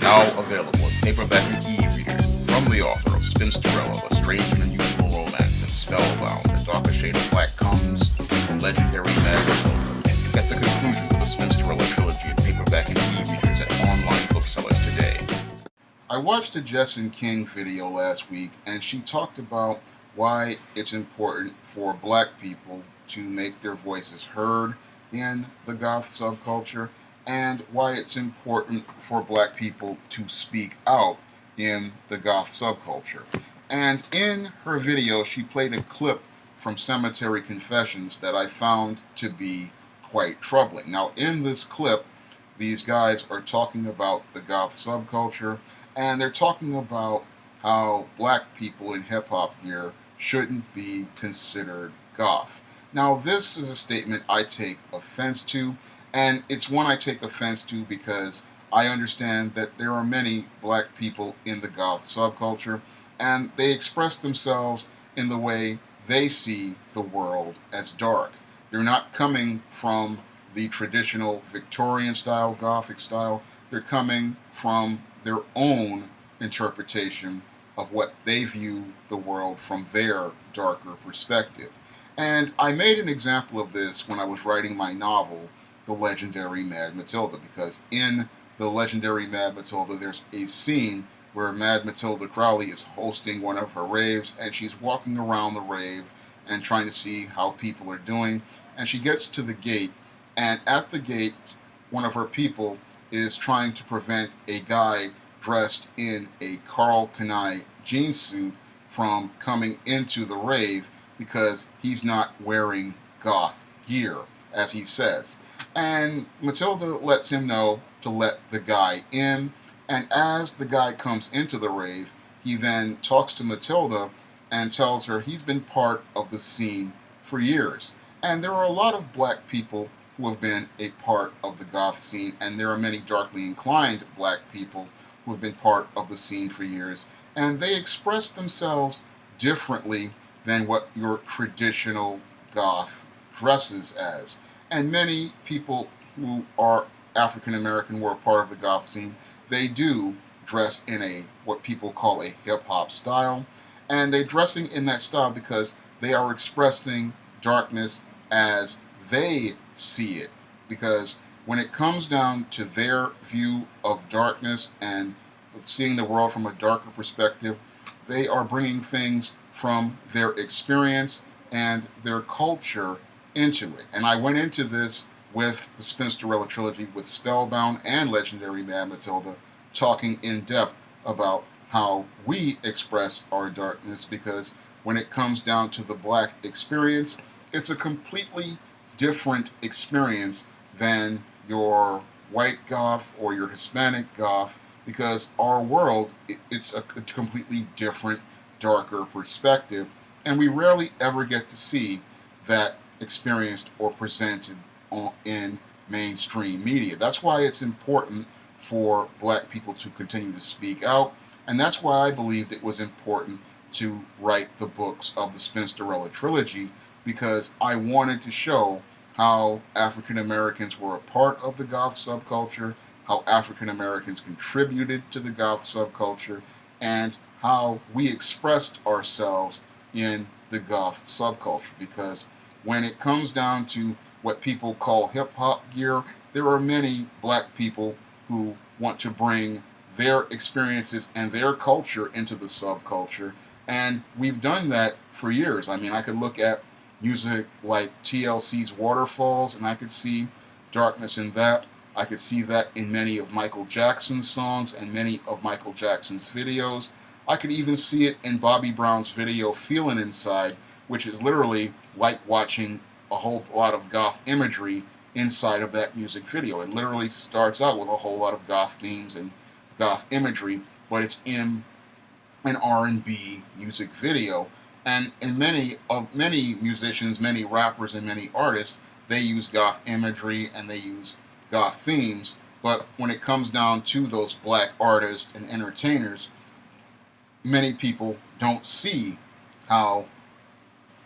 Now available in paperback and e-readers from the author of Spinsterella, A Strange and Unusual Romance, and Spellbound, A Darker Shade of Black comes from legendary Mad Matilda. And you get the conclusion of the Spinsterella trilogy in paperback and e-readers at online booksellers today. I watched a Jessin King video last week, and she talked about why it's important for black people to make their voices heard in the goth subculture, and why it's important for black people to speak out in the goth subculture. And in her video, she played a clip from Cemetery Confessions that I found to be quite troubling. Now, in this clip, these guys are talking about the goth subculture, and they're talking about how black people in hip-hop gear shouldn't be considered goth. Now, this is a statement I take offense to, and it's one I take offense to because I understand that there are many black people in the goth subculture, and they express themselves in the way they see the world as dark. They're not coming from the traditional Victorian style, Gothic style. They're coming from their own interpretation of what they view the world from their darker perspective. And I made an example of this when I was writing my novel, The Legendary Mad Matilda, because in The Legendary Mad Matilda, there's a scene where Mad Matilda Crowley is hosting one of her raves, and she's walking around the rave and trying to see how people are doing. And she gets to the gate, and at the gate, one of her people is trying to prevent a guy dressed in a Carl Kanai jean suit from coming into the rave because he's not wearing goth gear, as he says. And Matilda lets him know to let the guy in, and as the guy comes into the rave, he then talks to Matilda and tells her he's been part of the scene for years. And there are a lot of black people who have been a part of the goth scene, and there are many darkly inclined black people who have been part of the scene for years, and they express themselves differently than what your traditional goth dresses as. And many people who are African American who are part of the goth scene, they do dress in a what people call a hip-hop style, and they're dressing in that style because they are expressing darkness as they see it. Because when it comes down to their view of darkness and seeing the world from a darker perspective, they are bringing things from their experience and their culture into it. And I went into this with the Spinsterella trilogy, with Spellbound and Legendary Mad Matilda, talking in depth about how we express our darkness, because when it comes down to the black experience, it's a completely different experience than your white goth or your Hispanic goth, because our world, it's a completely different, darker perspective, and we rarely ever get to see that experienced or presented in mainstream media. That's why it's important for black people to continue to speak out, and that's why I believed it was important to write the books of the Spinsterella trilogy, because I wanted to show how African Americans were a part of the goth subculture, how African Americans contributed to the goth subculture, and how we expressed ourselves in the goth subculture. Because when it comes down to what people call hip-hop gear, there are many black people who want to bring their experiences and their culture into the subculture, and we've done that for years. I mean, I could look at music like TLC's Waterfalls, and I could see darkness in that. I could see that in many of Michael Jackson's songs and many of Michael Jackson's videos. I could even see it in Bobby Brown's video Feelin' Inside, which is literally like watching a whole lot of goth imagery inside of that music video. It literally starts out with a whole lot of goth themes and goth imagery, but it's in an R&B music video. And in many musicians, many rappers, and many artists, they use goth imagery and they use goth themes. But when it comes down to those black artists and entertainers, many people don't see how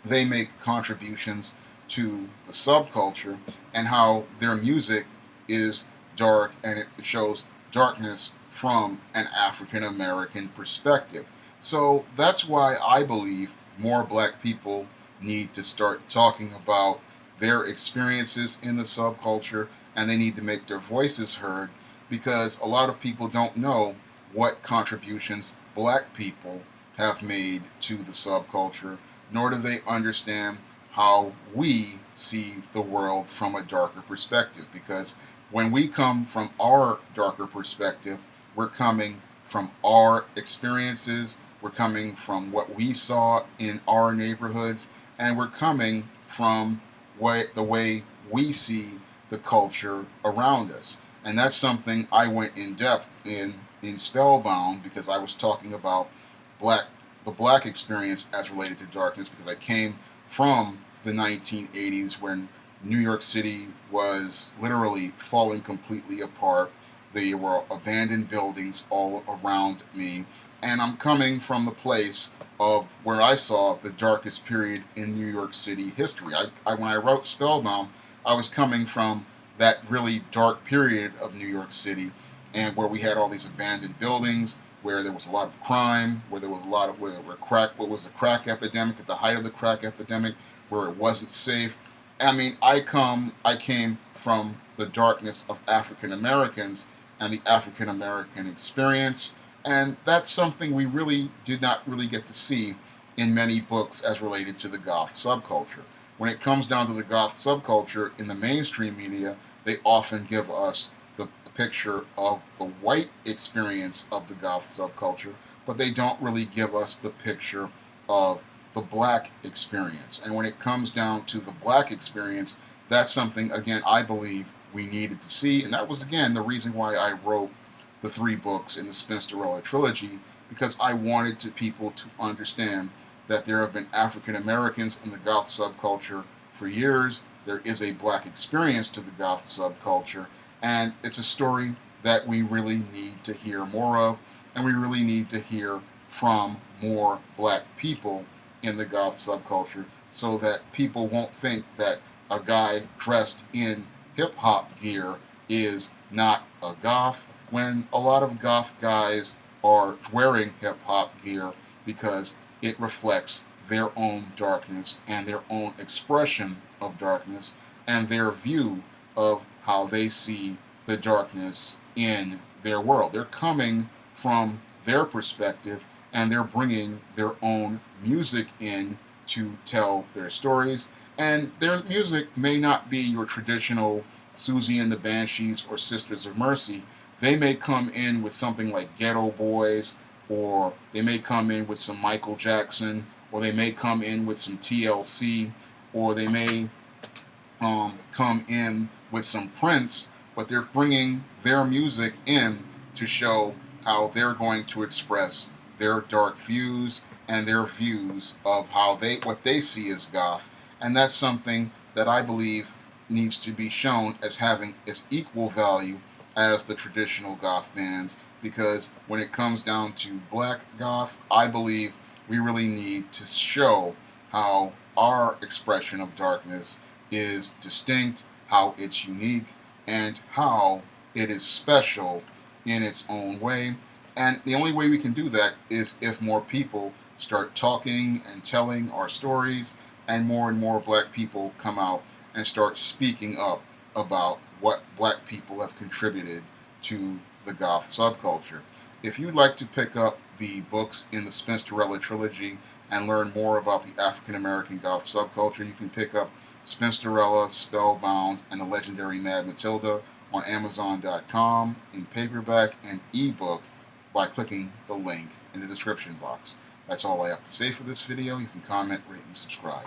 they make contributions to the subculture and how their music is dark and it shows darkness from an African American perspective. So that's why I believe more black people need to start talking about their experiences in the subculture, and they need to make their voices heard, because a lot of people don't know what contributions black people have made to the subculture, nor do they understand how we see the world from a darker perspective. Because when we come from our darker perspective, we're coming from our experiences, we're coming from what we saw in our neighborhoods, and we're coming from the way we see the culture around us. And that's something I went in depth in Spellbound, because I was talking about black the black experience as related to darkness, because I came from the 1980s when New York City was literally falling completely apart. There were abandoned buildings all around me, and I'm coming from the place of where I saw the darkest period in New York City history. When I wrote Spellbound, I was coming from that really dark period of New York City, and where we had all these abandoned buildings, where there was a lot of crime, where there was a lot of what was the crack epidemic, at the height of the crack epidemic, where it wasn't safe. I mean, I came from the darkness of African Americans and the African American experience, and that's something we really did not really get to see in many books as related to the Goth subculture. When it comes down to the Goth subculture in the mainstream media, they often give us the picture of the white experience of the Goth subculture, but they don't really give us the picture of the black experience. And when it comes down to the black experience, that's something, again, I believe we needed to see. And that was, again, the reason why I wrote the 3 books in the Spinsterella trilogy, because I wanted people to understand that there have been African Americans in the Goth subculture for years. There is a black experience to the Goth subculture, and it's a story that we really need to hear more of, and we really need to hear from more black people in the Goth subculture, so that people won't think that a guy dressed in hip-hop gear is not a goth, when a lot of goth guys are wearing hip-hop gear because it reflects their own darkness and their own expression of darkness and their view of how they see the darkness in their world. They're coming from their perspective, and they're bringing their own music in to tell their stories. And their music may not be your traditional Susie and the Banshees or Sisters of Mercy. They may come in with something like Ghetto Boys, or they may come in with some Michael Jackson, or they may come in with some TLC, or they may come in with some Prince, but they're bringing their music in to show how they're going to express their dark views and their views of what they see as goth. And that's something that I believe needs to be shown as having its equal value as the traditional goth bands, because when it comes down to black goth, I believe we really need to show how our expression of darkness is distinct, how it's unique, and how it is special in its own way. And the only way we can do that is if more people start talking and telling our stories, and more black people come out and start speaking up about what black people have contributed to the goth subculture. If you'd like to pick up the books in the Spinsterella trilogy and learn more about the African American goth subculture, you can pick up Spinsterella, Spellbound, and the legendary Mad Matilda on Amazon.com in paperback and ebook by clicking the link in the description box. That's all I have to say for this video. You can comment, rate, and subscribe.